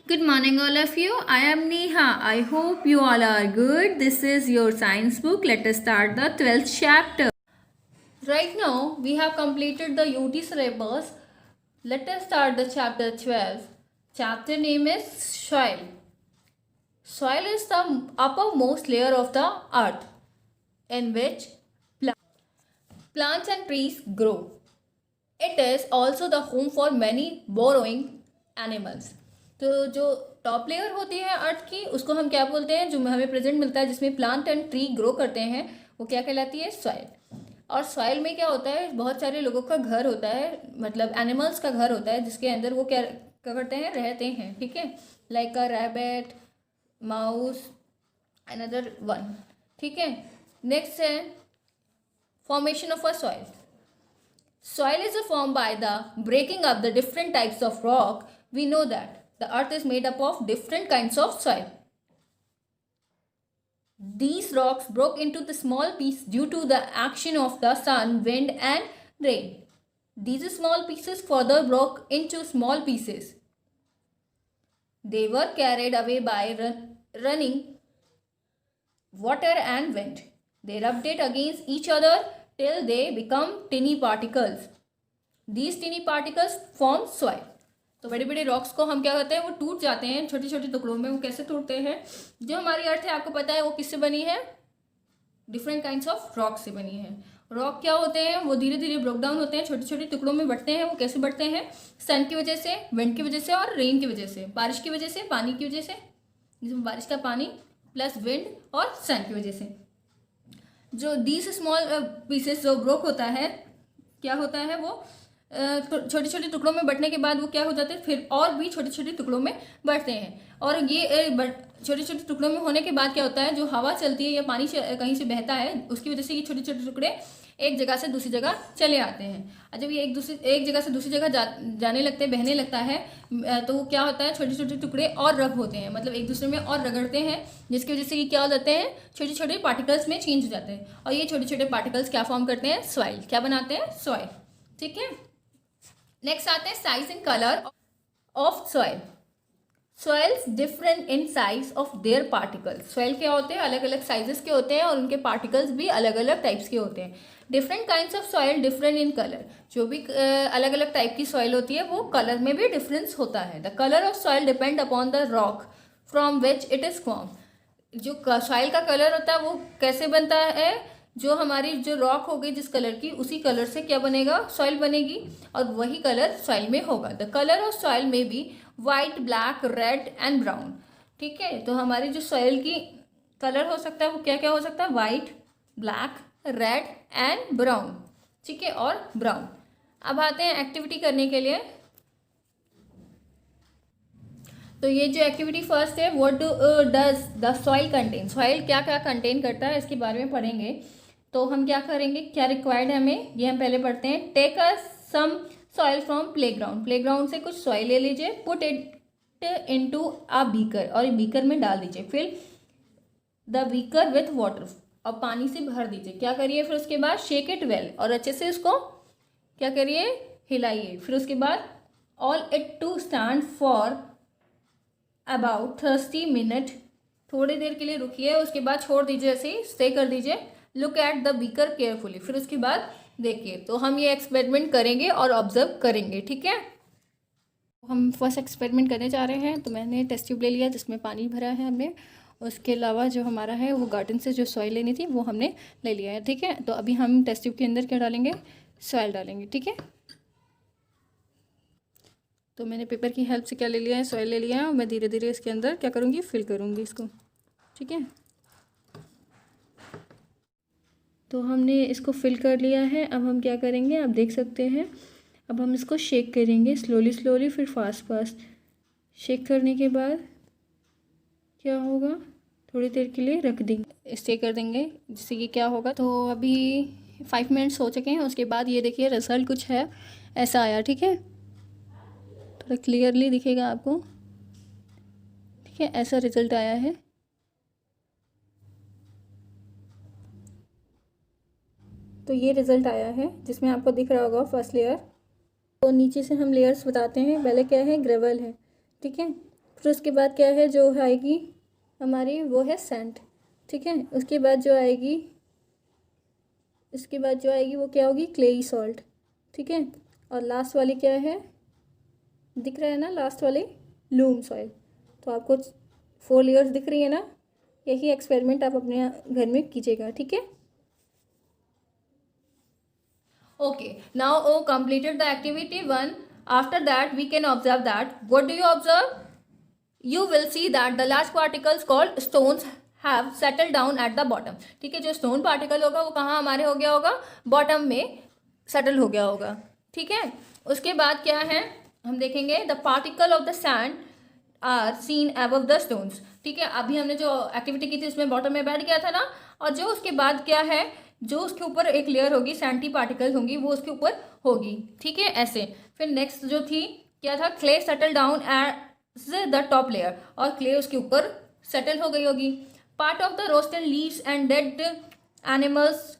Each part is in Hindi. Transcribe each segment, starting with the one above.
Good morning, all of you. I am Neha. I hope you all are good. This is your science book. Let us start the 12th chapter. Right now, we have completed the UT syllabus. Let us start the chapter 12. Chapter name is Soil. Soil is the uppermost layer of the earth in which plants and trees grow. It is also the home for many burrowing animals. तो जो टॉप लेयर होती है अर्थ की उसको हम क्या बोलते हैं, जो हमें प्रेजेंट मिलता है जिसमें प्लांट एंड ट्री ग्रो करते हैं, वो क्या कहलाती है? सॉइल। और सॉइल में क्या होता है, बहुत सारे लोगों का घर होता है, मतलब एनिमल्स का घर होता है जिसके अंदर वो क्या करते हैं, रहते हैं। ठीक है, like a rabbit, mouse, another one. ठीक है, नेक्स्ट है formation of a soil. Soil is formed by the breaking up the different types of rock. We know that the earth is made up of different kinds of soil. These rocks broke into the small pieces due to the action of the sun, wind and rain. These small pieces further broke into small pieces. They were carried away by running water and wind. They rubbed it against each other till they become tiny particles. These tiny particles form soil. तो बड़े बड़े रॉक्स को हम क्या करते हैं, वो टूट जाते हैं छोटे छोटे टुकड़ों में। वो कैसे टूटते हैं? जो हमारी अर्थ है आपको पता है वो किससे बनी है? डिफरेंट काइंड्स ऑफ रॉक से बनी है। रॉक क्या होते हैं, वो धीरे धीरे ब्रोक डाउन होते हैं, छोटे छोटे टुकड़ों में बढ़ते हैं। वो कैसे बढ़ते हैं? सन की वजह से, विंड की वजह से और रेन की वजह से, बारिश की वजह से, पानी की वजह से, जिसमें बारिश का पानी प्लस विंड और सन की वजह से। जो दीज स्मॉल पीसेस जो ब्रोक होता है, क्या होता है, वो छोटे छोटे टुकड़ों में बंटने के बाद वो क्या हो जाते हैं, फिर और भी छोटे छोटे टुकड़ों में बढ़ते हैं। और ये छोटे छोटे टुकड़ों में होने के बाद क्या होता है, जो हवा चलती है या पानी कहीं से बहता है उसकी वजह से ये छोटे छोटे टुकड़े एक जगह से दूसरी जगह चले आते हैं। और जब ये एक जगह से दूसरी जगह जाने लगते हैं, बहने लगता है, तो वो क्या होता है, छोटे छोटे टुकड़े और रब होते हैं, मतलब एक दूसरे में और रगड़ते हैं, जिसकी वजह से ये क्या हो जाते हैं, छोटे छोटे पार्टिकल्स में चेंज हो जाते हैं। और ये छोटे छोटे पार्टिकल्स क्या फॉर्म करते हैं? सॉइल। क्या बनाते हैं? सॉइल। ठीक है, नेक्स्ट आते हैं size and colour of soil. Soils different in size of their particles. Soil क्या होते हैं? अलग अलग साइजेस के होते हैं और उनके पार्टिकल्स भी अलग अलग टाइप्स के होते हैं. Different kinds of soil different in colour. जो भी अलग अलग टाइप की सॉइल होती है वो कलर में भी डिफरेंस होता है. The colour of soil depend upon the rock from which it is form. जो सॉइल का कलर होता है वो कैसे बनता है? जो हमारी जो रॉक होगी जिस कलर की, उसी कलर से क्या बनेगा? सॉइल बनेगी, और वही कलर सॉइल में होगा. द कलर ऑफ सॉइल में be white, black, red and brown. ठीक है, तो हमारी जो सॉइल की कलर हो सकता है वो क्या क्या हो सकता है? White, black, red and brown. ठीक है, और ब्राउन. अब आते हैं एक्टिविटी करने के लिए. तो ये जो एक्टिविटी फर्स्ट है, what does the soil contain. Soil क्या क्या कंटेन करता है इसके बारे में पढ़ेंगे. तो हम क्या करेंगे, क्या रिक्वायर्ड है हमें, ये हम पहले पढ़ते हैं. Take a some soil from playground. Playground से कुछ सॉइल ले लीजिए. Put it into a beaker, और बीकर में डाल दीजिए. फिर द बीकर विथ वाटर, और पानी से भर दीजिए. क्या करिए फिर उसके बाद? शेक इट वेल, और अच्छे से उसको क्या करिए? हिलाइए. फिर उसके बाद allow it to stand for about 30 minute. थोड़ी देर के लिए रुकिए, उसके बाद छोड़ दीजिए, ऐसे ही स्टे कर दीजिए. Look at the beaker carefully. फिर उसके बाद देखिए. तो हम ये एक्सपेरिमेंट करेंगे और ऑब्जर्व करेंगे. ठीक है, हम फर्स्ट एक्सपेरिमेंट करने जा रहे हैं. तो मैंने टेस्ट ट्यूब ले लिया जिसमें पानी भरा है हमने. उसके अलावा जो हमारा है वो गार्डन से जो सॉइल लेनी थी वो हमने ले लिया है. ठीक है, तो अभी हम टेस्ट ट्यूब के अंदर क्या डालेंगे? सॉइल डालेंगे. ठीक है, तो मैंने पेपर की हेल्प से क्या ले लिया है? सॉइल ले लिया है, और मैं धीरे धीरे इसके अंदर क्या करूँगी? फिल करूँगी इसको. ठीक है, तो हमने इसको फिल कर लिया है. अब हम क्या करेंगे, आप देख सकते हैं. अब हम इसको शेक करेंगे स्लोली स्लोली, फिर फास्ट फास्ट. शेक करने के बाद क्या होगा, थोड़ी देर के लिए रख देंगे, स्टे कर देंगे, जिससे कि क्या होगा. तो अभी 5 मिनट्स हो चुके हैं. उसके बाद ये देखिए रिजल्ट कुछ है ऐसा आया. ठीक है, थोड़ा क्लियरली दिखेगा आपको. ठीक है, ऐसा रिजल्ट आया है. तो ये रिजल्ट आया है जिसमें आपको दिख रहा होगा फर्स्ट लेयर. तो नीचे से हम लेयर्स बताते हैं. पहले क्या है? ग्रेवल है. ठीक है, फिर उसके बाद क्या है जो आएगी हमारी, वो है सैंड, ठीक है। उसके बाद जो आएगी वो क्या होगी, क्लेई सॉल्ट, ठीक है। और लास्ट वाली क्या है, दिख रहा है ना लास्ट वाली, लूम सॉइल। तो आपको 4 लेयर्स दिख रही है ना, यही एक्सपेरिमेंट आप अपने घर में कीजिएगा, ठीक है। Okay, now completed the activity 1. After that we can observe that, what do you observe? You will see that the large particles called stones have settled down at the bottom, ठीक है। जो स्टोन पार्टिकल होगा वो कहाँ हमारे हो गया होगा, बॉटम में सेटल हो गया होगा, ठीक है। उसके बाद क्या है हम देखेंगे, the particle of the sand are seen above the stones, ठीक है। अभी हमने जो एक्टिविटी की थी उसमें बॉटम में बैठ गया था ना, और जो उसके बाद क्या है, जो उसके ऊपर एक लेयर होगी, सैंडी पार्टिकल्स होंगी, वो उसके ऊपर होगी, ठीक है, ऐसे। फिर नेक्स्ट जो थी क्या था, clay settle down at the top layer, और क्ले उसके ऊपर सेटल हो गई होगी। Part of the roasted leaves and dead animals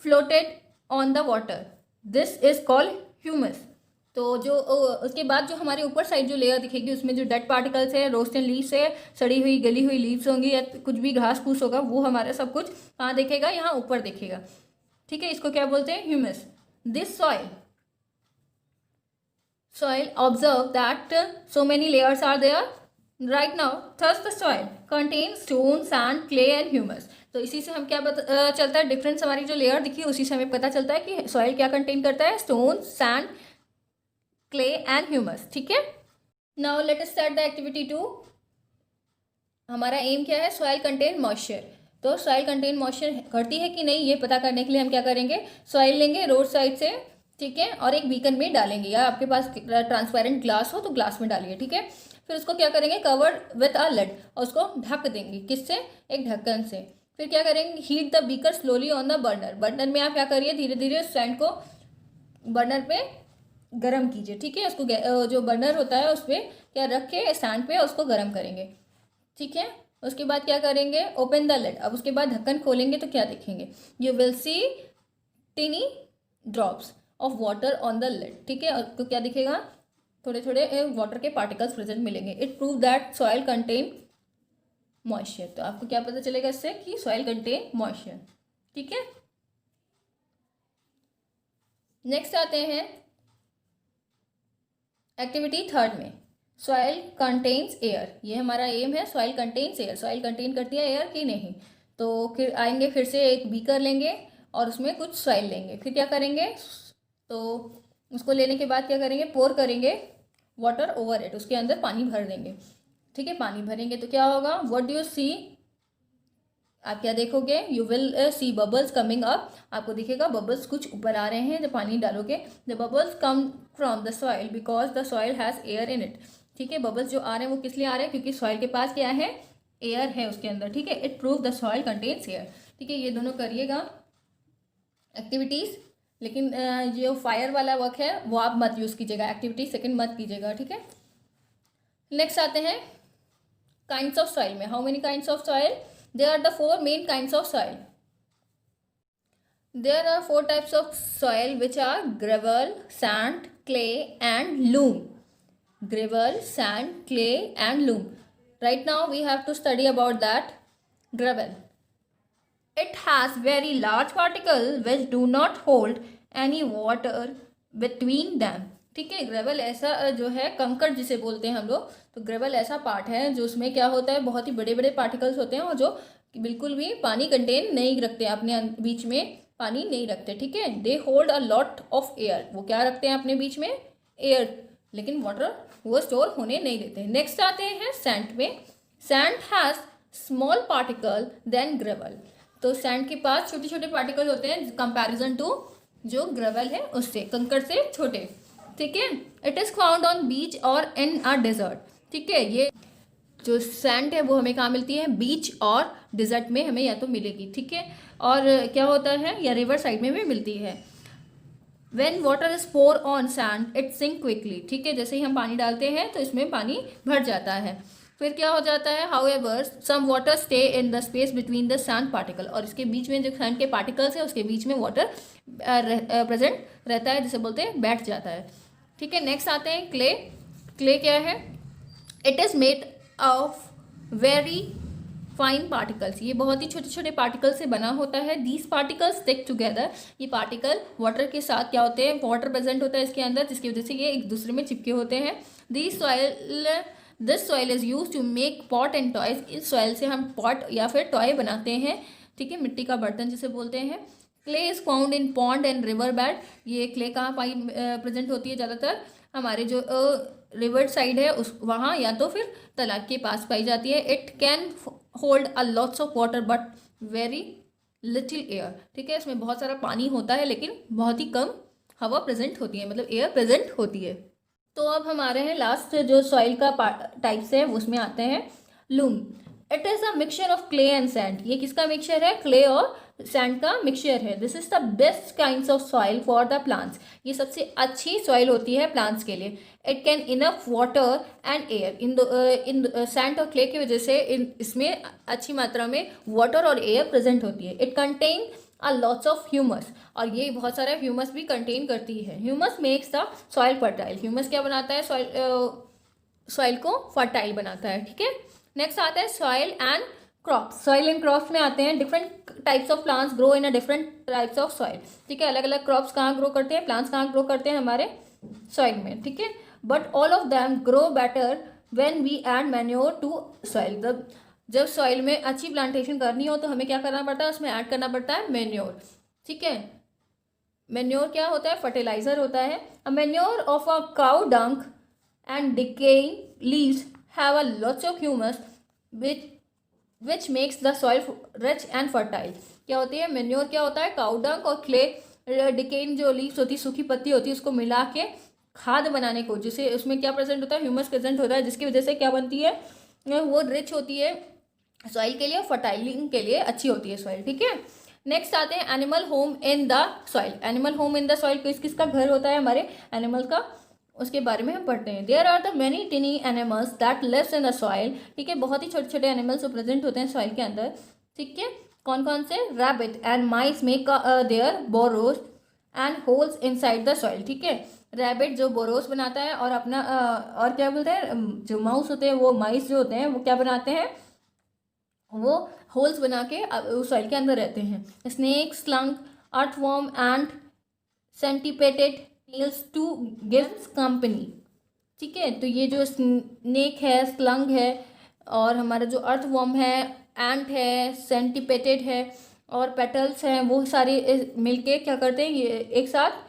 floated on the water, this is called humus. तो जो उसके बाद जो हमारे ऊपर साइड जो लेयर दिखेगी उसमें जो डेड पार्टिकल्स है, रोस्टेड लीव्स है, सड़ी हुई गली हुई लीव्स होंगी, या कुछ भी घास फूस होगा, वो हमारा सब कुछ कहाँ दिखेगा, यहाँ ऊपर दिखेगा, ठीक है। इसको क्या बोलते हैं, humus. This soil observe that so many layers are there right now, thus the soil contains stone, sand, clay and humus। तो इसी से हम क्या चलता है, डिफरेंस हमारी जो लेयर दिखी उसी से हमें पता चलता है कि सॉइल क्या कंटेन करता है, stone, sand, clay and humus, ठीक है। Now let us start the activity 2। हमारा एम क्या है, सॉइल कंटेन मॉइस्चर। तो सॉइल कंटेन मॉइस्चर करती है कि नहीं ये पता करने के लिए हम क्या करेंगे, सॉइल लेंगे रोड साइड से, ठीक है, और एक बीकन में डालेंगे, या आपके पास ट्रांसपेरेंट ग्लास हो तो ग्लास में डालिए, ठीक है। फिर उसको क्या करेंगे, कवर विथ अ लिड, और उसको ढक देंगे, किससे, एक ढक्कन से। फिर क्या करेंगे, heat the beaker slowly on the burner. Burner में आप क्या करिए, धीरे धीरे सैंड को बर्नर पे गर्म कीजिए, ठीक है। उसको जो बर्नर होता है उस पर क्या रख के सैंड पे उसको गर्म करेंगे, ठीक है। उसके बाद क्या करेंगे, ओपन द लिड। अब उसके बाद ढक्कन खोलेंगे तो क्या देखेंगे, you will see tiny drops of water on the lid, ठीक है। आपको क्या दिखेगा, थोड़े थोड़े वाटर के पार्टिकल्स प्रेजेंट मिलेंगे। It prove that soil contain moisture. तो आपको क्या पता चलेगा इससे कि सॉइल कंटेन मॉइस्चर, ठीक है। नेक्स्ट आते हैं एक्टिविटी 3 में, सॉइल कंटेन्स एयर। ये हमारा एम है, soil contains air, soil contain करती है एयर कि नहीं। तो फिर आएंगे, फिर से एक बीकर लेंगे और उसमें कुछ सॉइल लेंगे, फिर क्या करेंगे, तो उसको लेने के बाद क्या करेंगे, पोर करेंगे वाटर ओवर इट, उसके अंदर पानी भर देंगे, ठीक है। पानी भरेंगे तो क्या होगा, व्हाट डू यू सी, आप क्या देखोगे, you will C bubbles coming up. आपको दिखेगा बबल्स कुछ ऊपर आ रहे हैं जब पानी डालोगे। The bubbles come from the soil because the soil has air in it, ठीक है। बबल्स जो आ रहे हैं वो किस लिए आ रहे हैं, क्योंकि सॉइल के पास क्या है, एयर है उसके अंदर, ठीक है। It prove the soil contains air, ठीक है। ये दोनों करिएगा एक्टिविटीज़, लेकिन जो फायर वाला वर्क है वो आप मत यूज़ कीजिएगा, एक्टिविटी सेकंड मत कीजिएगा, ठीक है। नेक्स्ट आते हैं काइंड्स ऑफ सॉइल में। How many kinds of soil, there are the 4 main kinds of soil. There are 4 types of soil which are gravel, sand, clay and loam. Gravel, sand, clay and loam. Right now we have to study about that. Gravel, it has very large particles which do not hold any water between them, ठीक है। ग्रेवल ऐसा जो है कंकड़ जिसे बोलते हैं हम लोग, तो ग्रेवल ऐसा पार्ट है जो उसमें क्या होता है, बहुत ही बड़े बड़े पार्टिकल्स होते हैं और जो बिल्कुल भी पानी कंटेन नहीं रखते, अपने बीच में पानी नहीं रखते, ठीक है। They hold a lot of air, वो क्या रखते हैं अपने बीच में, एयर, लेकिन वाटर वो स्टोर होने नहीं देते। नेक्स्ट आते हैं सैंड में। Sand has small particle then gravel, तो सैंड के पास छोटे छोटे पार्टिकल होते हैं कंपैरिजन टू जो ग्रेवल है उससे, कंकड़ से छोटे, ठीक है। इट इज़ फाउंड ऑन बीच और इन अ डेजर्ट, ठीक है। ये जो सैंड है वो हमें कहाँ मिलती है, बीच और डेजर्ट में हमें या तो मिलेगी, ठीक है। और क्या होता है, या रिवर साइड में भी मिलती है। When water is pour on sand it sink quickly, ठीक है। जैसे ही हम पानी डालते हैं तो इसमें पानी भर जाता है। फिर क्या हो जाता है, however some water stay in the space between the sand particle, और इसके बीच में जो सैंड के पार्टिकल्स है उसके बीच में वाटर प्रेजेंट रहता है, जिसे बोलते हैं बैठ जाता है, ठीक है। नेक्स्ट आते हैं क्ले। क्ले क्या है, it is made of very fine particles, ये बहुत ही छोटे छोटे पार्टिकल से बना होता है। दीज पार्टिकल्स स्टिक टुगेदर, ये पार्टिकल वाटर के साथ क्या होते हैं, वाटर प्रेजेंट होता है इसके अंदर, जिसकी वजह से ये एक दूसरे में चिपके होते हैं। This soil is use to make pot and toys, इस सॉइल से हम पॉट या फिर टॉय बनाते हैं, ठीक है, मिट्टी का बर्तन जिसे बोलते हैं। Clay is found in pond and river bed, ये क्ले कहाँ पाई प्रेजेंट होती है, ज़्यादातर हमारे जो रिवर साइड है उस वहाँ, या तो फिर तालाब के पास पाई जाती है। It can hold a lots of water but very little air, ठीक है, इसमें बहुत सारा पानी होता है लेकिन बहुत ही कम हवा प्रेजेंट होती है, मतलब एयर प्रेजेंट होती है। तो अब हमारे हैं लास्ट जो सॉइल का टाइप्स है उसमें आते हैं loom. It is a mixture of clay and sand, ये किसका मिक्सचर है, क्ले और सैंड का मिक्सचर है। This is the best kinds of soil for the plants, ये सबसे अच्छी सॉइल होती है प्लांट्स के लिए। It can enough water and air, in sand और क्ले की वजह से इसमें अच्छी मात्रा में वाटर और एयर प्रेजेंट होती है। It contain a lots of humus, और ये बहुत सारा ह्यूमस भी कंटेन करती है। Humus makes the soil fertile, humus क्या बनाता है, सॉइल को फर्टाइल बनाता है, ठीक है। नेक्स्ट आता है soil and crops. Soil and crops में आते हैं different types of plants grow in a different types of soil, ठीक है, अलग अलग क्रॉप्स कहाँ ग्रो करते हैं, प्लांट्स कहाँ ग्रो करते हैं हमारे सॉइल में, ठीक है। But all of them grow better when we add manure to soil, जब सॉइल में अच्छी प्लांटेशन करनी हो तो हमें क्या करना पड़ता है, उसमें ऐड करना पड़ता है मैन्योर, ठीक है। मैन्योर क्या होता है, फर्टिलाइजर होता है। अ मैन्योर ऑफ अ काउ डंक and decaying leaves have a lots of humus which makes the soil rich and fertile. क्या होती है मैन्योर, क्या होता है, काउ डंक और क्ले, डिकेइंग जो लीव्स होती है, सूखी पत्ती होती है, उसको मिला के खाद बनाने को, जिसे उसमें क्या प्रेजेंट होता है, ह्यूमस प्रेजेंट होता है, जिसकी वजह से क्या बनती है, वो रिच होती है सॉइल के लिए और फर्टाइलिंग के लिए अच्छी होती है सॉइल, ठीक है। नेक्स्ट आते हैं animal home in the soil. Animal home in the soil किस किसका घर होता है हमारे एनिमल का, उसके बारे में हम पढ़ते हैं। There are the many tiny animals that lives in the soil, ठीक है, बहुत ही छोटे छोटे एनिमल्स जो प्रेजेंट होते हैं सॉइल के अंदर, ठीक है। कौन कौन से, rabbit and mice make their borrows and holes inside the soil, ठीक है। रैबिट जो बोरोस बनाता है और अपना और क्या बोलते हैं, जो माउस होते हैं, वो माइस जो होते हैं वो क्या बनाते हैं, वो होल्स बना के सॉइल के अंदर रहते हैं। Snake, slug, earthworm and centipede needs to gives company, ठीक है। तो ये जो स्नेक है, स्लंग है, और हमारा जो अर्थवर्म है, एंट है, सेंटीपेटेड है और पेटल्स हैं, वो सारे मिलके क्या करते हैं, ये एक साथ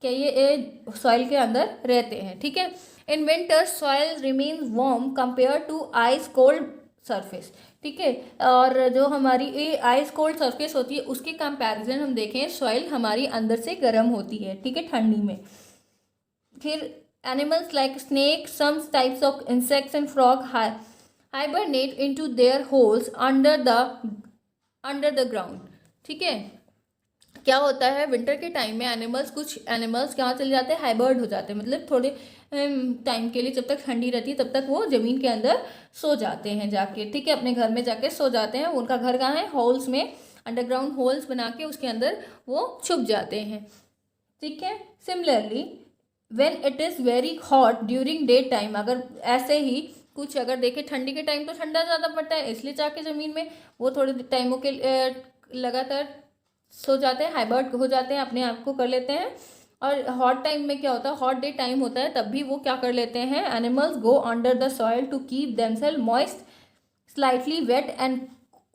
क्या ये सॉइल के अंदर रहते हैं, ठीक है। In winter soil remains warm compare to ice cold surface, ठीक है। और जो हमारी आइस कोल्ड सरफेस होती है उसके कंपैरिजन हम देखें, सॉइल हमारी अंदर से गर्म होती है, ठीक है, ठंडी में। फिर animals like snake, some types of insects and frog hibernate into their holes under the ground, ठीक है। क्या होता है विंटर के टाइम में एनिमल्स, कुछ एनिमल्स कहाँ चले जाते हैं, हाइबर्ड हो जाते हैं, मतलब थोड़े टाइम के लिए, जब तक ठंडी रहती है तब तक वो ज़मीन के अंदर सो जाते हैं जाके, ठीक है, अपने घर में जाके सो जाते हैं। उनका घर कहाँ है, होल्स में, अंडरग्राउंड होल्स बना के उसके अंदर वो छुप जाते हैं, ठीक है। Similarly when it is very hot during day time, अगर ऐसे ही कुछ अगर देखें ठंडी के टाइम तो ठंडा ज़्यादा पड़ता है, इसलिए जाके ज़मीन में वो थोड़े टाइमों के लगातार सो जाते हैं, हाइबर्ड हो जाते हैं, अपने आप को कर लेते हैं। और हॉट टाइम में क्या होता है, हॉट डे टाइम होता है, तब भी वो क्या कर लेते हैं, animals go under the soil to keep themself moist, slightly wet and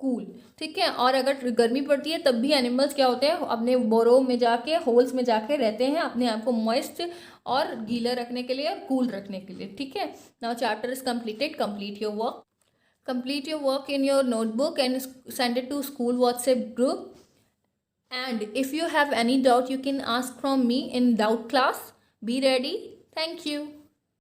cool, ठीक है। और अगर गर्मी पड़ती है तब भी एनिमल्स क्या होते हैं, अपने बोरो में जाके, होल्स में जाके रहते हैं, अपने आप को मॉइस्ट और गीला रखने के लिए और कूल रखने के लिए, ठीक है। Now chapter is completed. Complete your work in your notebook and send it to school WhatsApp group. And if you have any doubt, you can ask from me in doubt class. Be ready. Thank you.